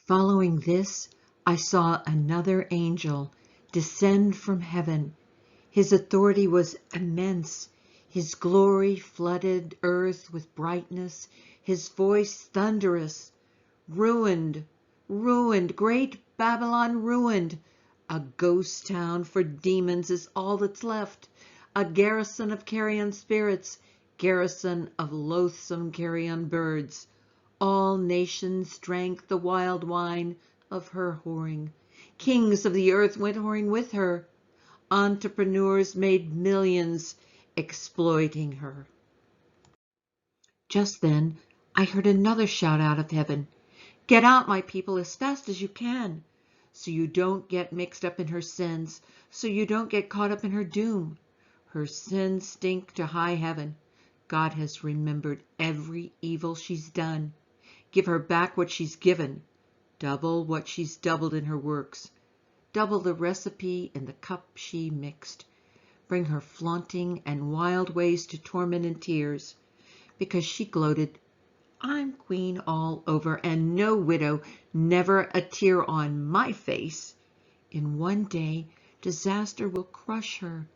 Following this, I saw another angel descend from heaven. His authority was immense. His glory flooded earth with brightness. His voice thunderous. Ruined, ruined, great Babylon ruined. A ghost town for demons is all that's left. A garrison of carrion spirits, garrison of loathsome carrion birds. All nations drank the wild wine of her whoring. Kings of the earth went whoring with her. Entrepreneurs made millions exploiting her. Just then, I heard another shout out of heaven. Get out, my people, as fast as you can, so you don't get mixed up in her sins, so you don't get caught up in her doom. Her sins stink to high heaven. God has remembered every evil she's done. Give her back what she's given. Double what she's doubled in her works. Double the recipe in the cup she mixed. Bring her flaunting and wild ways to torment and tears. Because she gloated, I'm queen all over, and no widow, never a tear on my face. In one day, disaster will crush her,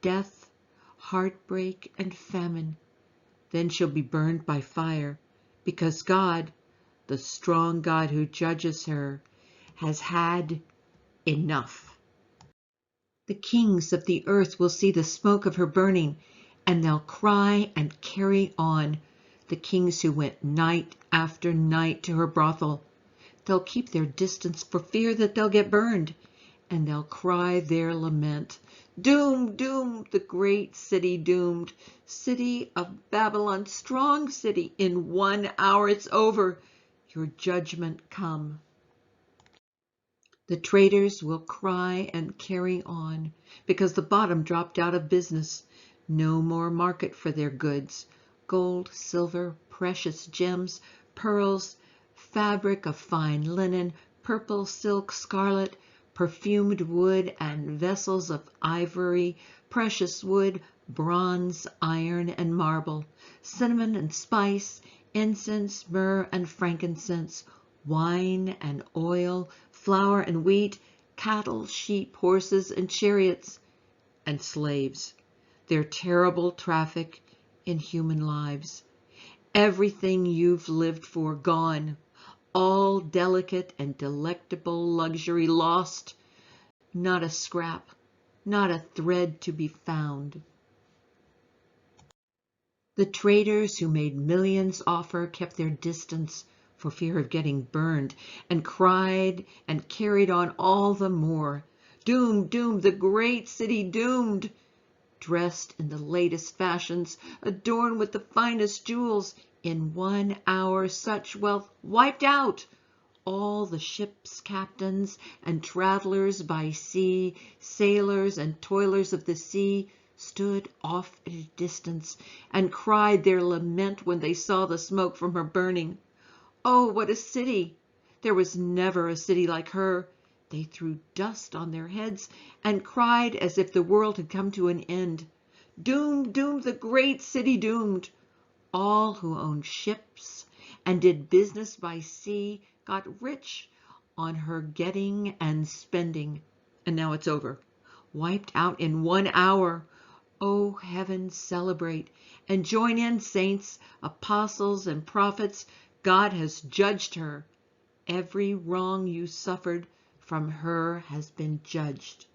death, heartbreak, and famine. Then she'll be burned by fire, because God, the strong God who judges her, has had enough. The kings of the earth will see the smoke of her burning, and they'll cry and carry on. The kings who went night after night to her brothel, they'll keep their distance for fear that they'll get burned, and they'll cry their lament. Doom, doom, the great city doomed, city of Babylon, strong city, in 1 hour it's over, your judgment come. The traders will cry and carry on, because the bottom dropped out of business. No more market for their goods. Gold, silver, precious gems, pearls, fabric of fine linen, purple, silk, scarlet, perfumed wood and vessels of ivory, precious wood, bronze, iron, and marble, cinnamon and spice, incense, myrrh, and frankincense, wine and oil, flour and wheat, cattle, sheep, horses, and chariots, and slaves. Their terrible traffic in human lives. Everything you've lived for gone. All delicate and delectable luxury lost. Not a scrap, not a thread to be found. The traders who made millions off her kept their distance for fear of getting burned, and cried and carried on all the more. Doomed, doomed, the great city doomed! Dressed in the latest fashions, adorned with the finest jewels, in 1 hour such wealth wiped out. All the ship's captains and travelers by sea, sailors and toilers of the sea, stood off at a distance and cried their lament when they saw the smoke from her burning. Oh, what a city! There was never a city like her. They threw dust on their heads and cried as if the world had come to an end. Doomed, doomed, the great city doomed! All who owned ships and did business by sea got rich on her getting and spending. And now it's over. Wiped out in 1 hour. Oh, heaven, celebrate and join in, saints, apostles, and prophets. God has judged her. Every wrong you suffered from her has been judged.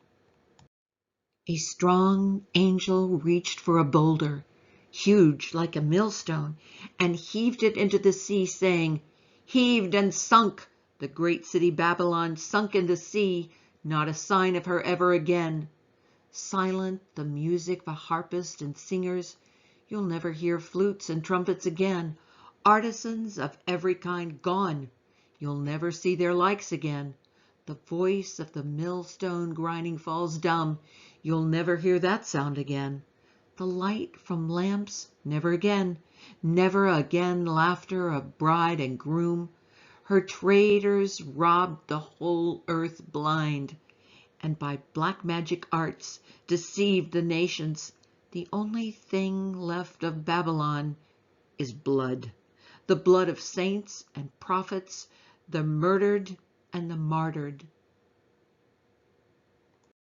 A strong angel reached for a boulder, huge like a millstone, and heaved it into the sea, saying, Heaved and sunk, the great city Babylon, sunk in the sea, not a sign of her ever again. Silent the music of a harpist and singers, you'll never hear flutes and trumpets again. Artisans of every kind gone, you'll never see their likes again. The voice of the millstone grinding falls dumb, you'll never hear that sound again. The light from lamps, never again. Never again laughter of bride and groom. Her traders robbed the whole earth blind, and by black magic arts deceived the nations. The only thing left of Babylon is blood. The blood of saints and prophets, the murdered and the martyred.